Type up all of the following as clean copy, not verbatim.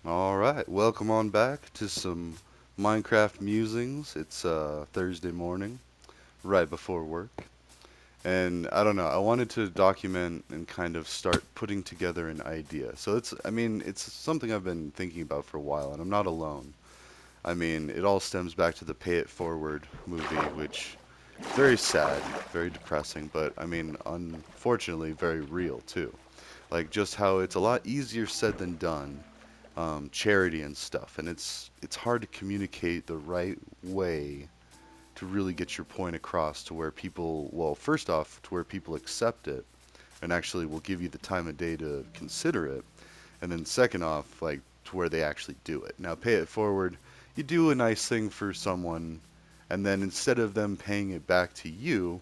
Alright, welcome on back to some Minecraft musings. It's Thursday morning, right before work. And I don't know, I wanted to document and kind of start putting together an idea. So it's something I've been thinking about for a while, and I'm not alone. I mean, it all stems back to the Pay It Forward movie, which is very sad, very depressing, but I mean, unfortunately, very real too. Like just how it's a lot easier said than done, charity and stuff, and it's hard to communicate the right way to really get your point across to where people, well, first off, to where people accept it and actually will give you the time of day to consider it, and then second off, like to where they actually do it. Now, Pay It Forward, you do a nice thing for someone, and then instead of them paying it back to you,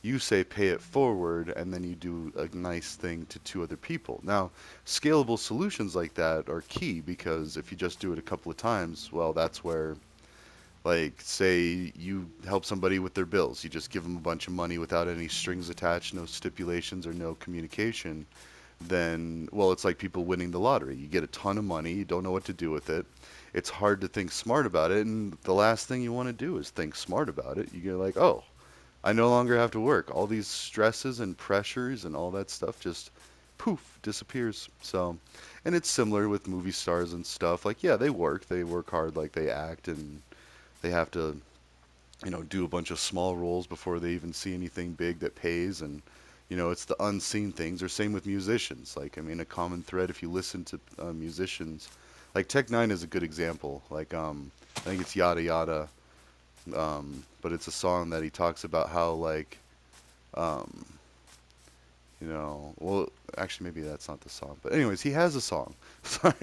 you say pay it forward, and then you do a nice thing to two other people. Now, scalable solutions like that are key because if you just do it a couple of times, well, that's where, like, say you help somebody with their bills, you just give them a bunch of money without any strings attached, no stipulations, or no communication. Then, well, it's like people winning the lottery. You get a ton of money, you don't know what to do with it. It's hard to think smart about it, and the last thing you want to do is think smart about it. You get like, oh, I no longer have to work. All these stresses and pressures and all that stuff just poof disappears. So, and it's similar with movie stars and stuff. Like, yeah, they work hard, like they act, and they have to, do a bunch of small roles before they even see anything big that pays. And, it's the unseen things. Or same with musicians. Like, I mean, a common thread if you listen to musicians, like Tech Nine is a good example. Like, I think it's Yada Yada, but it's a song that he talks about how like um, well, actually maybe that's not the song, but anyways, he has a song. Sorry,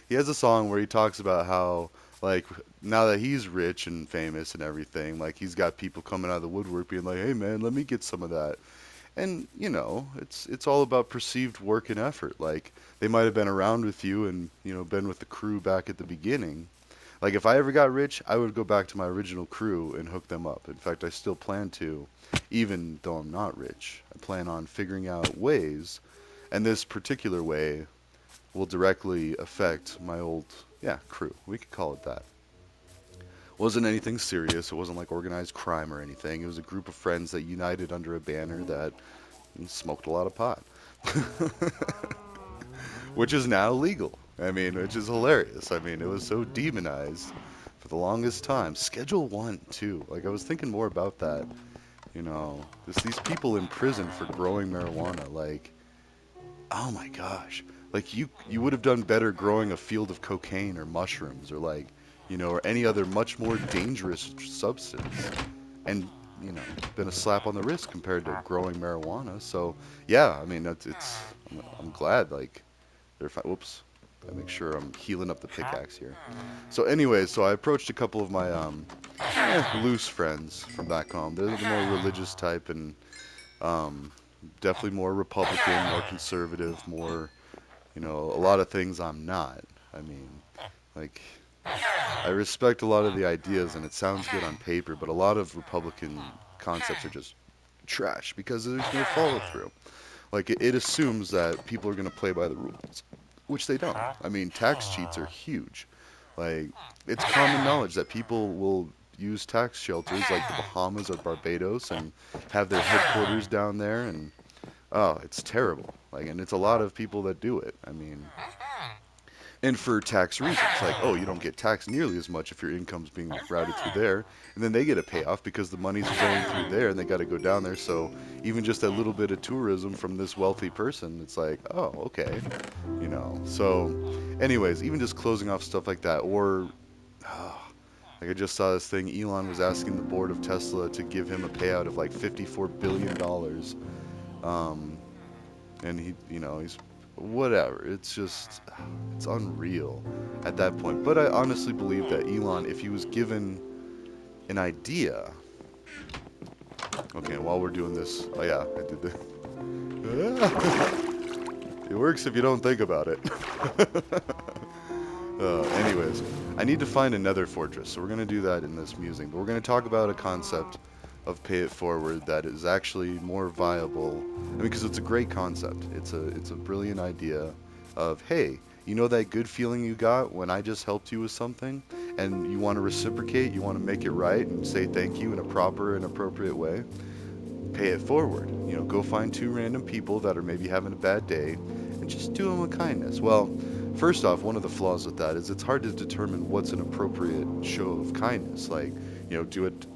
he has a song where he talks about how like now that he's rich and famous and everything, like he's got people coming out of the woodwork being like, "Hey man, let me get some of that." And it's all about perceived work and effort. Like they might have been around with you and been with the crew back at the beginning, like if I ever got rich, I would go back to my original crew and hook them up. In fact, I still plan to, even though I'm not rich. I plan on figuring out ways, and this particular way will directly affect my old, yeah, crew. We could call it that. Wasn't anything serious. It wasn't like organized crime or anything. It was a group of friends that united under a banner that smoked a lot of pot, which is now legal. I mean, which is hilarious. I mean, it was so demonized for the longest time. Schedule 1 too. Like I was thinking more about that. Just these people in prison for growing marijuana. Like, oh my gosh. Like you would have done better growing a field of cocaine or mushrooms or like, or any other much more dangerous substance. And been a slap on the wrist compared to growing marijuana. So yeah, I mean I'm glad like they're fine. Whoops. Gotta make sure I'm healing up the pickaxe here. So anyways, so I approached a couple of my loose friends from back home. They're the more religious type and um, definitely more Republican, more conservative, more a lot of things I'm not. I mean, like I respect a lot of the ideas and it sounds good on paper, but a lot of Republican concepts are just trash because there's no follow through. Like it assumes that people are going to play by the rules, which they don't. I mean, tax cheats are huge. Like it's common knowledge that people will use tax shelters like the Bahamas or Barbados and have their headquarters down there and oh, it's terrible. Like and it's a lot of people that do it. I mean, and for tax reasons, like oh, you don't get taxed nearly as much if your income's being routed through there, and then they get a payoff because the money's flowing through there, and they got to go down there. So even just a little bit of tourism from this wealthy person, it's like oh, okay, So, anyways, even just closing off stuff like that, or like I just saw this thing, Elon was asking the board of Tesla to give him a payout of like $54 billion. Um, and he's whatever. It's just it's unreal at that point. But I honestly believe that Elon, if he was given an idea, okay, while we're doing this, oh yeah, I did the. It works if you don't think about it. Anyways, I need to find another fortress, so we're gonna do that in this musing. But we're gonna talk about a concept of pay it forward that is actually more viable. I mean, because it's a great concept. It's a brilliant idea of hey, You know that good feeling you got when I just helped you with something and you want to reciprocate, you want to make it right and say thank you in a proper and appropriate way? Pay it forward. Go find two random people that are maybe having a bad day and just do them a kindness. Well, first off, one of the flaws with that is it's hard to determine what's an appropriate show of kindness. Like, do it.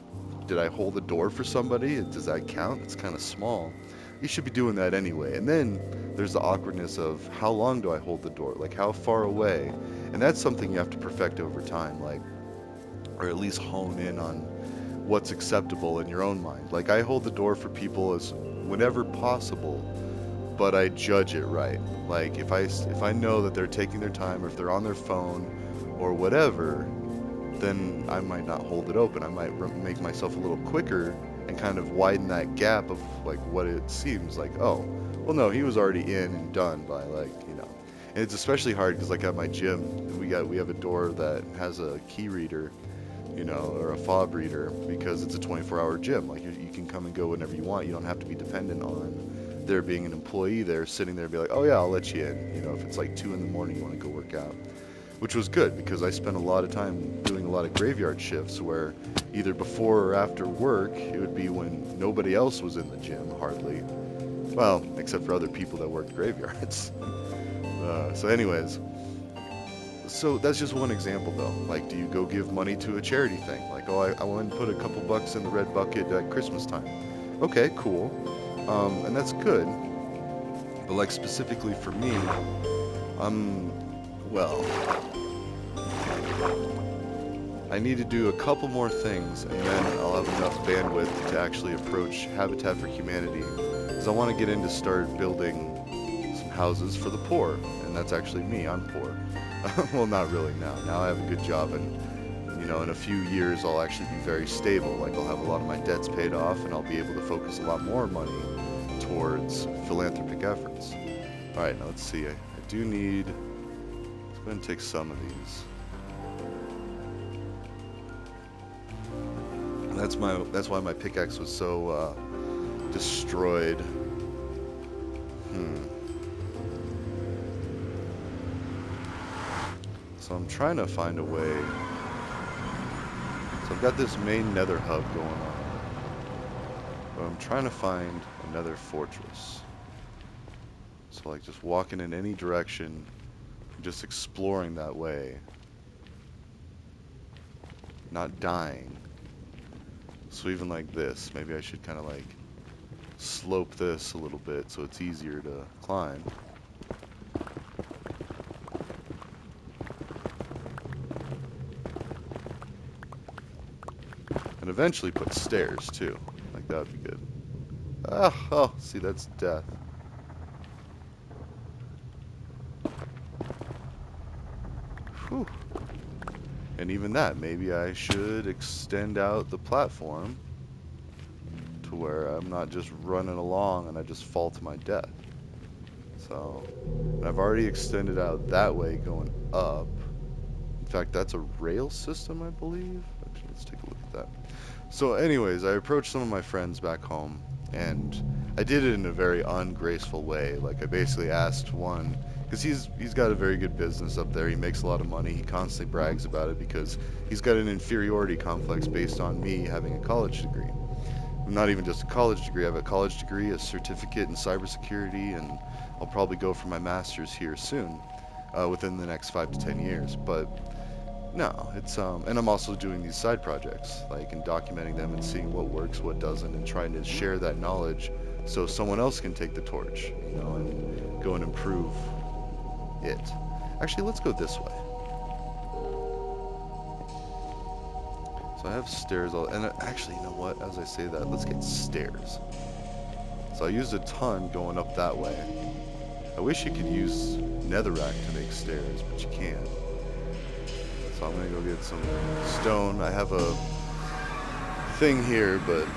Did I hold the door for somebody? Does that count? It's kind of small. You should be doing that anyway. And then there's the awkwardness of how long do I hold the door? Like, how far away? And that's something you have to perfect over time, like, or at least hone in on what's acceptable in your own mind. Like, I hold the door for people as whenever possible, but I judge it right. Like, if I know that they're taking their time or if they're on their phone or whatever, then I might not hold it open. I might make myself a little quicker and kind of widen that gap of like what it seems like. Oh, well, no, he was already in and done by like. And it's especially hard because like at my gym, we have a door that has a key reader, or a fob reader because it's a 24-hour gym. Like you can come and go whenever you want. You don't have to be dependent on there being an employee there sitting there and be like, oh yeah, I'll let you in. If it's like 2 in the morning, you want to go work out, which was good because I spent a lot of time doing a lot of graveyard shifts where either before or after work, it would be when nobody else was in the gym, hardly. Well, except for other people that worked graveyards. So anyways, so that's just one example though. Like, do you go give money to a charity thing? Like, oh, I want to put a couple bucks in the red bucket at Christmas time. Okay, cool. And that's good. But like specifically for me, well, I need to do a couple more things, and then I'll have enough bandwidth to actually approach Habitat for Humanity, because I want to get in to start building some houses for the poor, and that's actually me. I'm poor. Well, not really now. Now I have a good job, and in a few years I'll actually be very stable. Like I'll have a lot of my debts paid off, and I'll be able to focus a lot more money towards philanthropic efforts. All right, now let's see. I do need. Let's go ahead and take some of these. That's why my pickaxe was so destroyed. So I'm trying to find a way. So I've got this main nether hub going on, but I'm trying to find another fortress. So like just walking in any direction, just exploring that way, not dying. So even like this, maybe I should kind of like slope this a little bit so it's easier to climb. And eventually put stairs too. Like that would be good. Oh, see, that's death. Whew. And even that, maybe I should extend out the platform to where I'm not just running along and I just fall to my death. So, and I've already extended out that way going up. In fact, that's a rail system, I believe. Actually, let's take a look at that. So anyways, I approached some of my friends back home, and I did it in a very ungraceful way. Like I basically asked one, because he's got a very good business up there. He makes a lot of money. He constantly brags about it because he's got an inferiority complex based on me having a college degree. Not even just a college degree. I have a college degree, a certificate in cybersecurity, and I'll probably go for my master's here soon, within the next 5 to 10 years. But no, it's and I'm also doing these side projects, like and documenting them and seeing what works, what doesn't, and trying to share that knowledge so someone else can take the torch, and go and improve it. Actually, let's go this way. So I have stairs all, and actually, you know what? As I say that, let's get stairs. So I used a ton going up that way. I wish you could use netherrack to make stairs, but you can't. So I'm gonna go get some stone. I have a thing here, but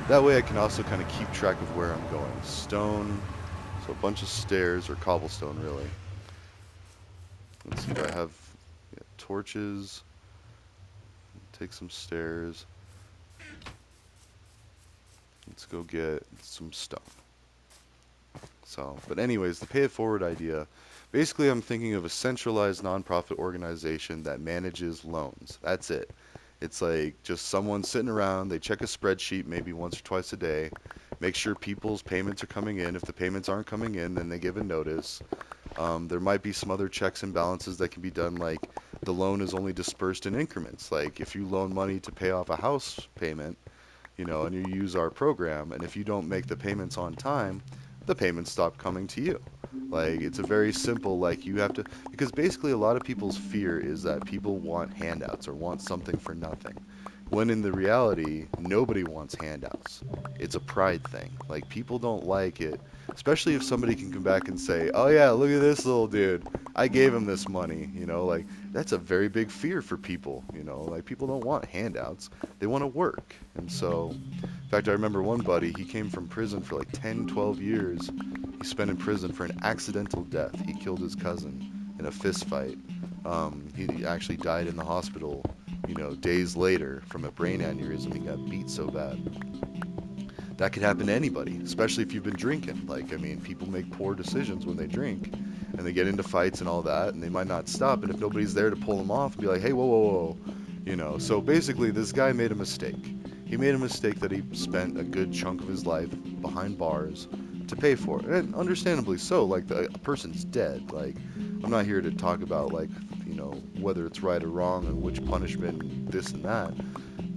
that way I can also kind of keep track of where I'm going. Stone, so a bunch of stairs, or cobblestone really. Let's see, do I have torches? Take some stairs. Let's go get some stone. So, but anyways, the pay it forward idea, Basically, I'm thinking of a centralized nonprofit organization that manages loans. That's it. It's like just someone sitting around, they check a spreadsheet maybe once or twice a day, make sure people's payments are coming in. If the payments aren't coming in, then they give a notice. There might be some other checks and balances that can be done, like the loan is only dispersed in increments. Like if you loan money to pay off a house payment, and you use our program, and if you don't make the payments on time, the payments stop coming to you. Like it's a very simple, like you have to, because basically a lot of people's fear is that people want handouts or want something for nothing. When in the reality, nobody wants handouts. It's a pride thing. Like people don't like it, especially if somebody can come back and say, "Oh yeah, look at this little dude. I gave him this money." Like that's a very big fear for people. Like people don't want handouts. They want to work. And so, in fact, I remember one buddy, he came from prison for like 10, 12 years. He spent in prison for an accidental death. He killed his cousin in a fist fight. He actually died in the hospital, days later from a brain aneurysm. He got beat so bad. That could happen to anybody, especially if you've been drinking. Like, I mean, people make poor decisions when they drink and they get into fights and all that, and they might not stop. And if nobody's there to pull them off and be like, hey, whoa, whoa, whoa, So basically, this guy made a mistake. He made a mistake that he spent a good chunk of his life behind bars to pay for. And understandably so, like, a person's dead. Like, I'm not here to talk about, like, whether it's right or wrong and which punishment, this and that,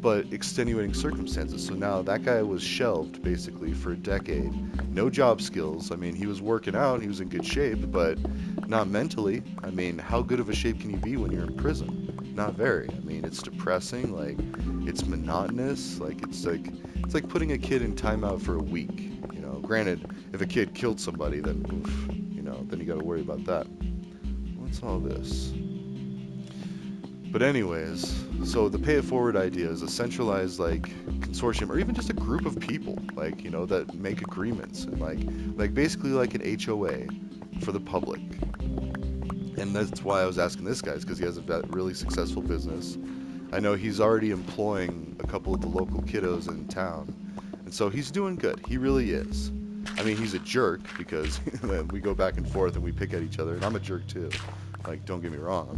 but extenuating circumstances. So now that guy was shelved basically for a decade. No job skills. I mean, he was working out, he was in good shape, but not mentally. I mean, how good of a shape can you be when you're in prison? Not very. I mean, it's depressing, like it's monotonous, like it's like putting a kid in timeout for a week. Granted, if a kid killed somebody, then oof, then you got to worry about that. What's all this? But anyways, so the pay it forward idea is a centralized like consortium or even just a group of people like, that make agreements and like basically like an HOA for the public. And that's why I was asking this guy is because he has a really successful business. I know he's already employing a couple of the local kiddos in town. And so he's doing good. He really is. I mean, he's a jerk because we go back and forth and we pick at each other, and I'm a jerk too. Like, don't get me wrong,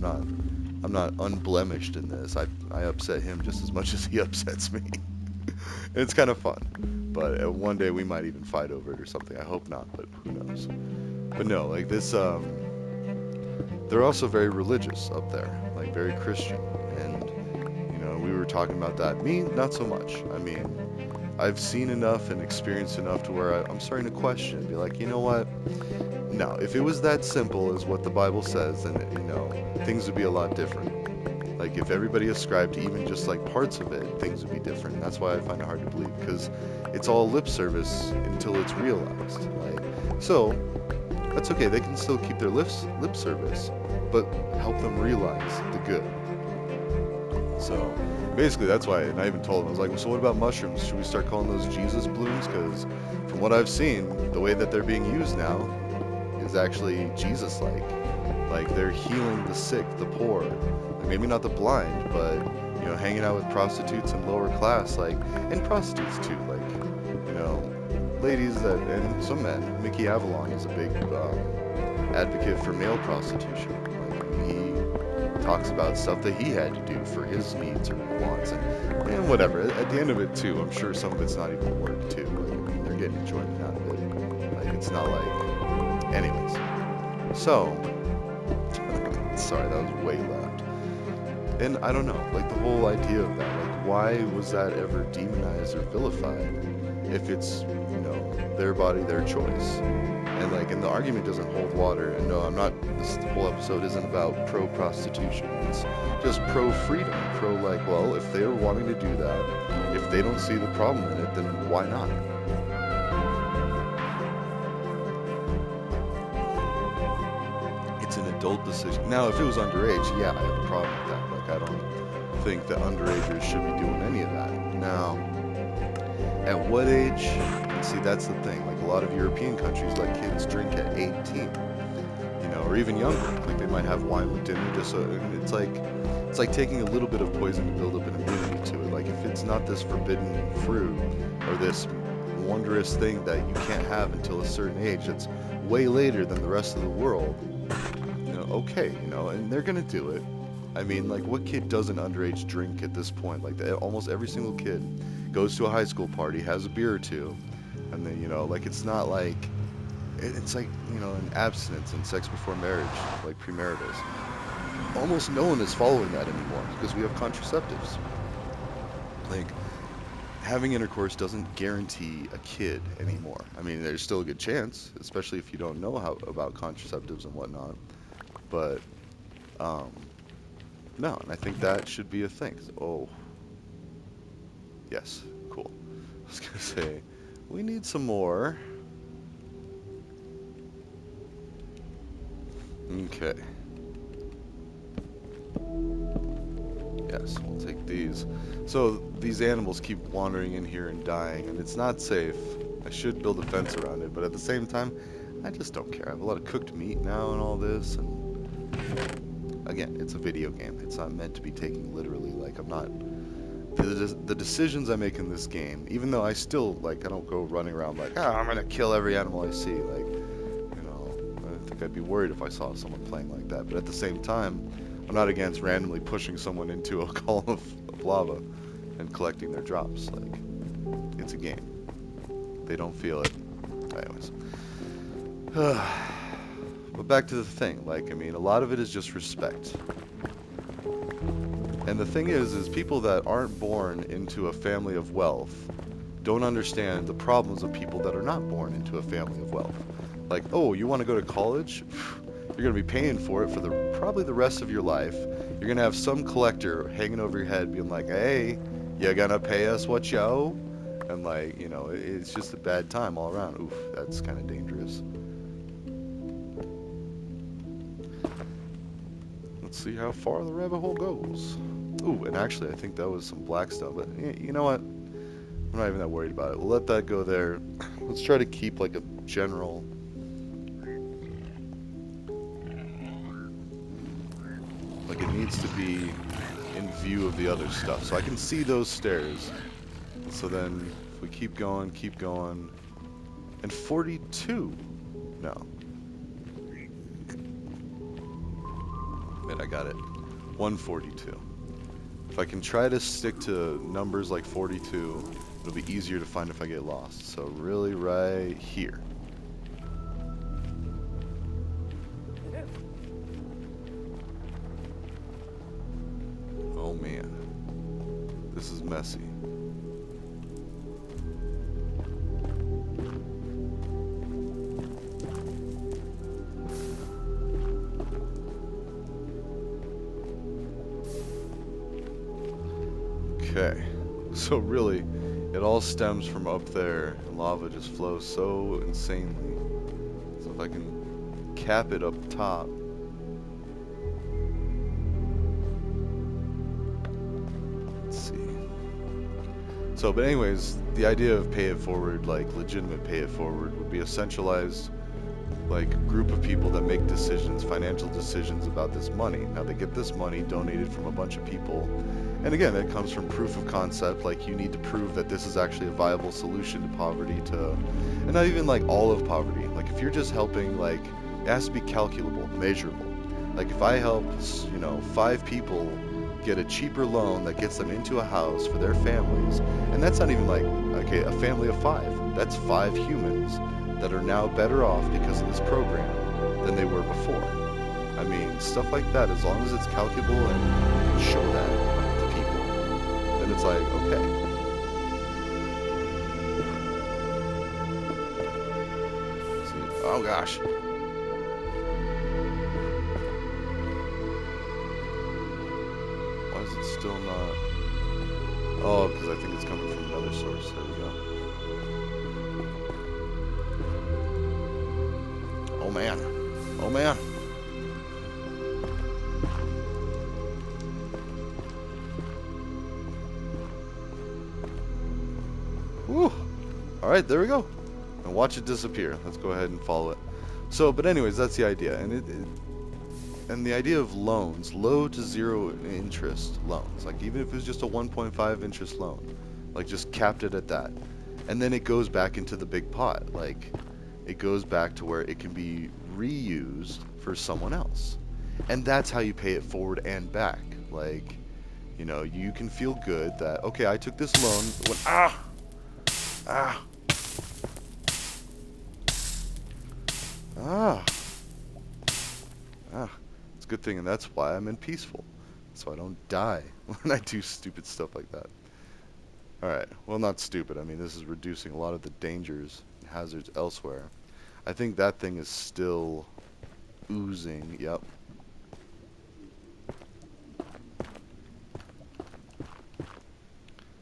I'm not unblemished in this. I upset him just as much as he upsets me. And it's kind of fun. But one day we might even fight over it or something. I hope not, but who knows. But no, like this, they're also very religious up there, like very Christian. And, we were talking about that. Me, not so much. I mean, I've seen enough and experienced enough to where I'm starting to question and be like, you know what? No, if it was that simple as what the Bible says, then, things would be a lot different. Like, if everybody ascribed to even just, like, parts of it, things would be different. That's why I find it hard to believe, because it's all lip service until it's realized. Like, so, that's okay. They can still keep their lip service, but help them realize the good. So, basically, that's why, and I even told him, I was like, well, so what about mushrooms? Should we start calling those Jesus blooms? Because from what I've seen, the way that they're being used now is actually Jesus-like. Like, they're healing the sick, the poor, like, maybe not the blind, but, hanging out with prostitutes and lower class, like, and prostitutes too, like, ladies that, and some men. Mickey Avalon is a big advocate for male prostitution. Like, he talks about stuff that he had to do for his needs or wants, and whatever. At the end of it, too, I'm sure some of it's not even work, too. Like, I mean, they're getting enjoyment out of it. Like, it's not like... Anyways. So... Sorry, that was way loud. And I don't know, like, the whole idea of that, like, why was that ever demonized or vilified if it's, their body, their choice? And the argument doesn't hold water. And no, I'm not, this whole episode isn't about pro-prostitution. It's just pro-freedom. Like, well, if they're wanting to do that, if they don't see the problem in it, then why not? It's an adult decision. Now, if it was underage, yeah, I have a problem with that. Like, I don't think that underagers should be doing any of that. Now, at what age? See, that's the thing. Like, a lot of European countries let kids drink at 18, or even younger. Like, they might have wine with dinner just so, and it's like taking a little bit of poison to build up an immunity to it. Like, if it's not this forbidden fruit or this wondrous thing that you can't have until a certain age, that's way later than the rest of the world, Okay, and they're gonna do it. I mean, like, what kid doesn't underage drink at this point? Like, almost every single kid goes to a high school party, has a beer or two, and then, like, it's not like, it's like, an abstinence and sex before marriage, like premaritals. Almost no one is following that anymore because we have contraceptives. Like, having intercourse doesn't guarantee a kid anymore. I mean, there's still a good chance, especially if you don't know how about contraceptives and whatnot. But um, no, and I think that should be a thing. Oh, yes, cool. I was gonna say, we need some more. Okay, yes, we'll take these. So these animals keep wandering in here and dying, and it's not safe. I should build a fence around it, but at the same time, I just don't care. I have a lot of cooked meat now and all this, and again, it's a video game. It's not meant to be taken literally. Like, I'm not. The decisions I make in this game, even though I still, like, I don't go running around like, I'm gonna kill every animal I see. Like, I think I'd be worried if I saw someone playing like that. But at the same time, I'm not against randomly pushing someone into a column of lava and collecting their drops. Like, it's a game. They don't feel it. Anyways. But back to the thing. Like, I mean, a lot of it is just respect. And the thing is people that aren't born into a family of wealth don't understand the problems of people that are not born into a family of wealth. Like, oh, you want to go to college? You're going to be paying for it for probably the rest of your life. You're going to have some collector hanging over your head being like, hey, you gonna pay us what you owe? And like, it's just a bad time all around. Oof, that's kind of dangerous. Let's see how far the rabbit hole goes. Ooh, and actually, I think that was some blackstone, but you know what? I'm not even that worried about it. We'll let that go there. Let's try to keep like a general. Like, it needs to be in view of the other stuff. So I can see those stairs. So then, if we keep going, and 42. No. Man, I got it. 142. If I can try to stick to numbers like 42, it'll be easier to find if I get lost. So really right here. Oh man. This is messy. Okay, so really, it all stems from up there. Lava just flows so insanely. So if I can cap it up top. Let's see. So, but anyways, the idea of pay it forward, like legitimate pay it forward, would be a centralized, like, group of people that make decisions, financial decisions about this money. Now they get this money donated from a bunch of people. And again, that comes from proof of concept. Like, you need to prove that this is actually a viable solution to poverty, and not even like all of poverty. Like, if you're just helping, like, it has to be calculable, measurable. Like, if I help, 5 people get a cheaper loan that gets them into a house for their families, and that's not even like, okay, a family of 5. That's 5 humans that are now better off because of this program than they were before. I mean, stuff like that, as long as it's calculable and you show that, then it's like, okay. Let's see. Oh gosh. Why is it still not? Oh, because I think it's coming from another source. There we go. Oh man. Oh man. Woo! Alright, there we go. And watch it disappear. Let's go ahead and follow it. So, but anyways, that's the idea. And the idea of loans, low to zero interest loans, like even if it was just a 1.5 interest loan, like just capped it at that. And then it goes back into the big pot. Like, it goes back to where it can be reused for someone else. And that's how you pay it forward and back. Like, you can feel good that, okay, I took this loan. Ah, ah, ah. It's a good thing, and that's why I'm in peaceful. So I don't die when I do stupid stuff like that. Alright, well, not stupid. I mean, this is reducing a lot of the dangers and hazards elsewhere. I think that thing is still oozing. Yep.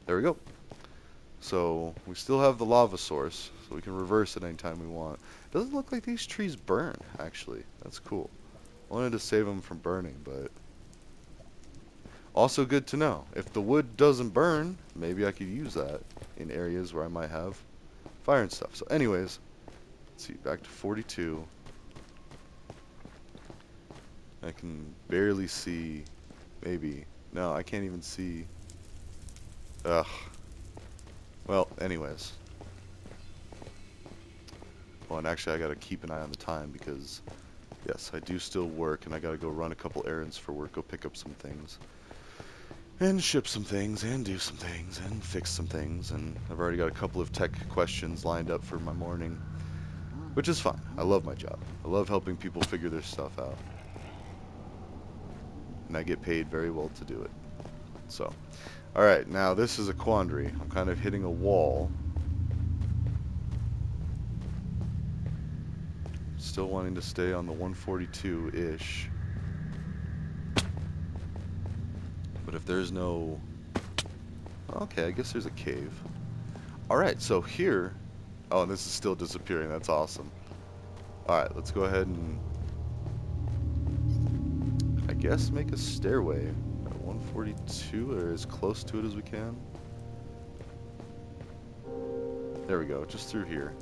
There we go. So we still have the lava source, so we can reverse it anytime we want. Doesn't look like these trees burn, actually. That's cool. I wanted to save them from burning, but also good to know. If the wood doesn't burn, maybe I could use that in areas where I might have fire and stuff. So anyways, let's see, back to 42. I can barely see, maybe. No, I can't even see. Ugh. Well, anyways. Well, and actually I gotta keep an eye on the time because, yes, I do still work and I gotta go run a couple errands for work, go pick up some things. And ship some things, and do some things, and fix some things, and I've already got a couple of tech questions lined up for my morning, which is fine. I love my job. I love helping people figure their stuff out. And I get paid very well to do it. So, alright, now this is a quandary. I'm kind of hitting a wall. Still wanting to stay on the 142-ish. But if there's no... Okay, I guess there's a cave. Alright, so here... Oh, and this is still disappearing. That's awesome. Alright, let's go ahead and... I guess make a stairway at 142, or as close to it as we can. There we go, just through here.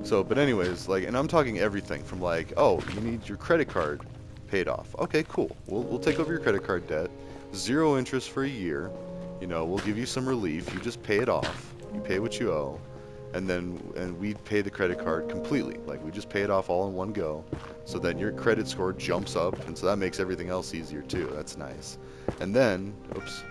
So, but anyways, like, and I'm talking everything from like, oh, you need your credit card paid off. Okay, cool. We'll take over your credit card debt. 0 interest for a year. We'll give you some relief. You just pay it off. You pay what you owe. And we pay the credit card completely. Like, we just pay it off all in one go. So then your credit score jumps up, and so that makes everything else easier too. That's nice. And then, oops,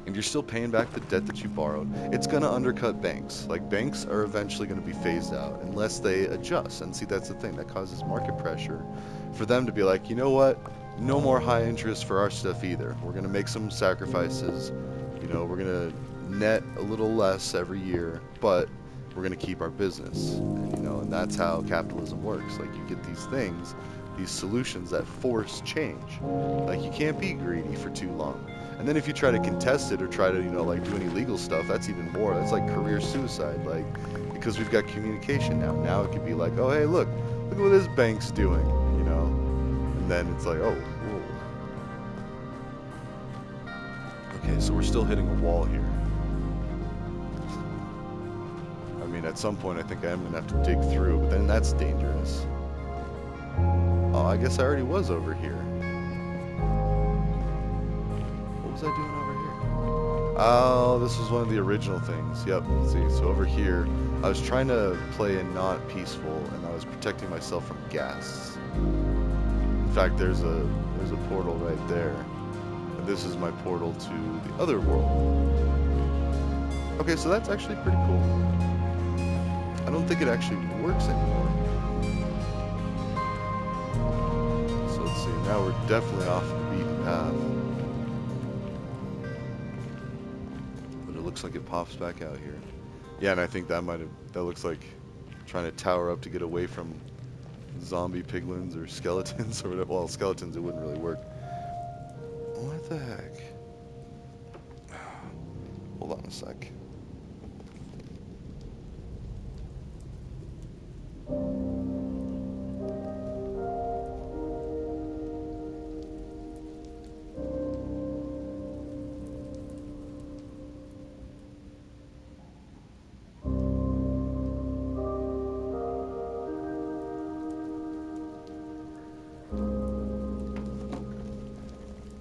and you're still paying back the debt that you borrowed, it's going to undercut banks. Like, banks are eventually going to be phased out unless they adjust. And see, that's the thing. That causes market pressure for them to be like, you know what? No more high interest for our stuff either. We're going to make some sacrifices. We're going to net a little less every year, but we're going to keep our business. And that's how capitalism works. Like, you get these things, these solutions that force change. Like, you can't be greedy for too long. And then if you try to contest it or try to, like, do any legal stuff, that's even more. That's like career suicide. Like, because we've got communication now. Now it could be like, oh, hey, look at what this bank's doing, And then it's like, oh, whoa. Okay, so we're still hitting a wall here. I mean, at some point I think I am going to have to dig through, but then that's dangerous. Oh, I guess I already was over here. What was I doing over here? Oh, this was one of the original things. Yep, let's see. So over here, I was trying to play in not peaceful, and I was protecting myself from ghasts. In fact, there's a portal right there. And this is my portal to the other world. Okay, so that's actually pretty cool. I don't think it actually works anymore. So let's see. Now we're definitely off the beaten path. Looks like it pops back out here. Yeah, and I think that looks like trying to tower up to get away from zombie piglins or skeletons or whatever. Well, skeletons, it wouldn't really work. What the heck? Hold on a sec.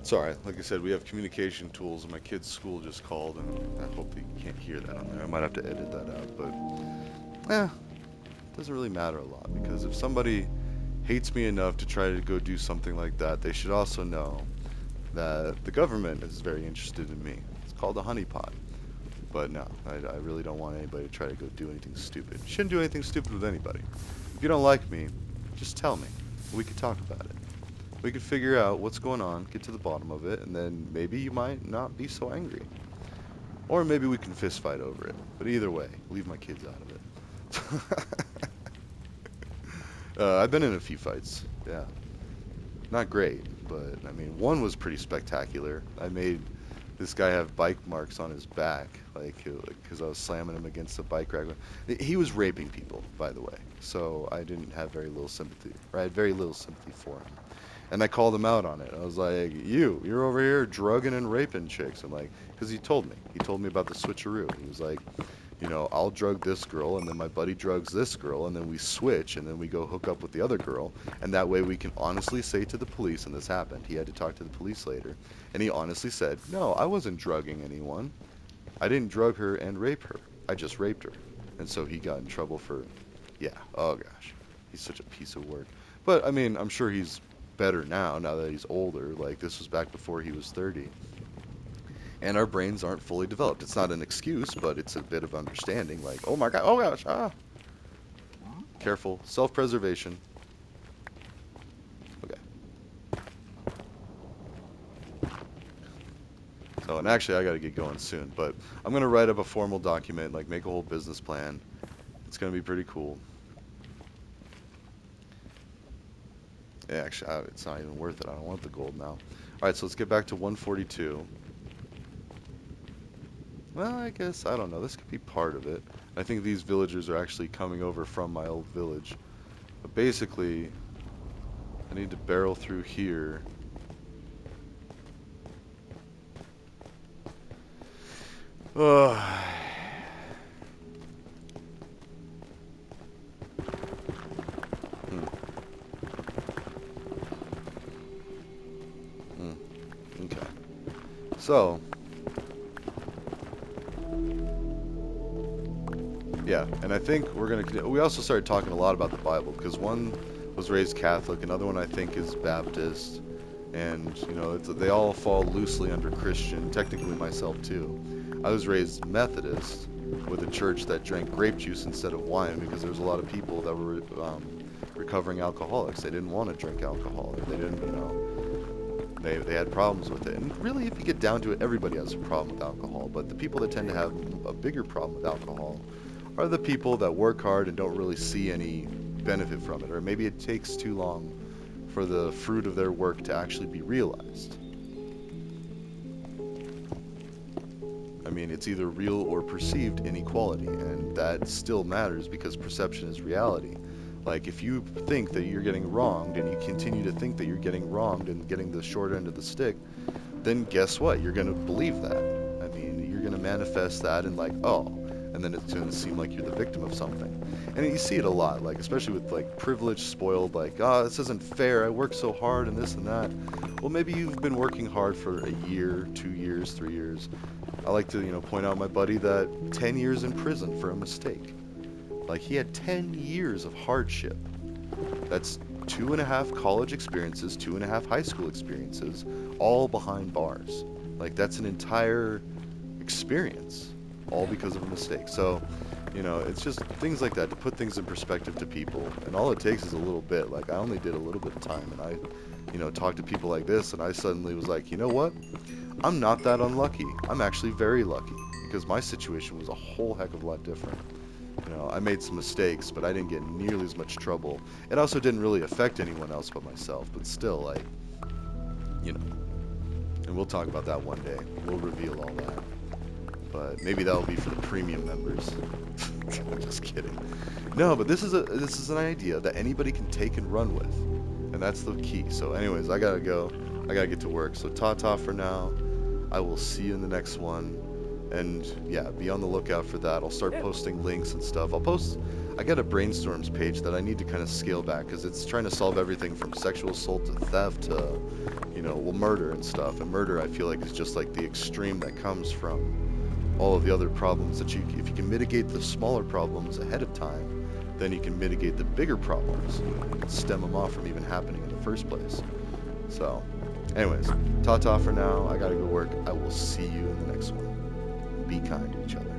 Sorry, like I said, we have communication tools, and my kid's school just called, and I hope you can't hear that on there. I might have to edit that out, but it doesn't really matter a lot because if somebody hates me enough to try to go do something like that, they should also know that the government is very interested in me. It's called a honeypot. But no, I really don't want anybody to try to go do anything stupid. You shouldn't do anything stupid with anybody. If you don't like me, just tell me. We could talk about it. We could figure out what's going on, get to the bottom of it, and then maybe you might not be so angry. Or maybe we can fist fight over it. But either way, leave my kids out of it. I've been in a few fights. Yeah. Not great, but I mean, one was pretty spectacular. I made this guy have bike marks on his back, like, because I was slamming him against the bike rack. He was raping people, by the way, so I didn't have very little sympathy, or I had very little sympathy for him. And I called him out on it. I was like, you're over here drugging and raping chicks. And like, because he told me about the switcheroo. He was like, I'll drug this girl, and then my buddy drugs this girl, and then we switch, and then we go hook up with the other girl, and that way we can honestly say to the police, and this happened. He had to talk to the police later, and he honestly said, no, I wasn't drugging anyone. I didn't drug her and rape her. I just raped her. And so he got in trouble for, yeah, oh gosh, he's such a piece of work. But I mean, I'm sure he's better now that he's older. Like, this was back before he was 30. And our brains aren't fully developed. It's not an excuse, but it's a bit of understanding. Like, oh my god, oh gosh, careful, self-preservation. Okay. So, and actually, I gotta get going soon, but I'm gonna write up a formal document, like make a whole business plan. It's gonna be pretty cool. Yeah, actually, it's not even worth it. I don't want the gold now. All right, so let's get back to 142. Well, I guess, I don't know. This could be part of it. I think these villagers are actually coming over from my old village. But basically, I need to barrel through here. Ugh. Hmm. Hmm. Okay. So, yeah, and I think we also started talking a lot about the Bible, because one was raised Catholic, another one I think is Baptist, and, they all fall loosely under Christian, technically myself too. I was raised Methodist with a church that drank grape juice instead of wine because there was a lot of people that were recovering alcoholics. They didn't want to drink alcohol, or they didn't, they had problems with it. And really, if you get down to it, everybody has a problem with alcohol, but the people that tend to have a bigger problem with alcohol are the people that work hard and don't really see any benefit from it, or maybe it takes too long for the fruit of their work to actually be realized. I mean, it's either real or perceived inequality, and that still matters because perception is reality. Like, if you think that you're getting wronged and you continue to think that you're getting wronged and getting the short end of the stick, then guess what? You're going to believe that. I mean, you're going to manifest that and like, oh, and then it's going to seem like you're the victim of something. And you see it a lot, like, especially with like privileged, spoiled, like, oh, this isn't fair. I worked so hard and this and that. Well, maybe you've been working hard for a year, 2 years, 3 years. I like to, point out my buddy that 10 years in prison for a mistake. Like, he had 10 years of hardship. That's 2.5 college experiences, 2.5 high school experiences, all behind bars. Like, that's an entire experience, all because of a mistake. So, it's just things like that to put things in perspective to people. And all it takes is a little bit. Like, I only did a little bit of time, and I, talked to people like this, and I suddenly was like, you know what? I'm not that unlucky. I'm actually very lucky, because my situation was a whole heck of a lot different. I made some mistakes, but I didn't get nearly as much trouble. It also didn't really affect anyone else but myself, but still, like, and we'll talk about that one day. We'll reveal all that. But maybe that'll be for the premium members. I'm just kidding. No, but this is an idea that anybody can take and run with. And that's the key. So anyways, I gotta go. I gotta get to work. So ta-ta for now. I will see you in the next one. And yeah, be on the lookout for that. I'll start posting links and stuff. I got a brainstorms page that I need to kind of scale back because it's trying to solve everything from sexual assault to theft to, well, murder and stuff. And murder, I feel like, is just like the extreme that comes from all of the other problems if you can mitigate the smaller problems ahead of time, then you can mitigate the bigger problems and stem them off from even happening in the first place. So, anyways, ta-ta for now. I gotta go work. I will see you in the next one. Be kind to each other.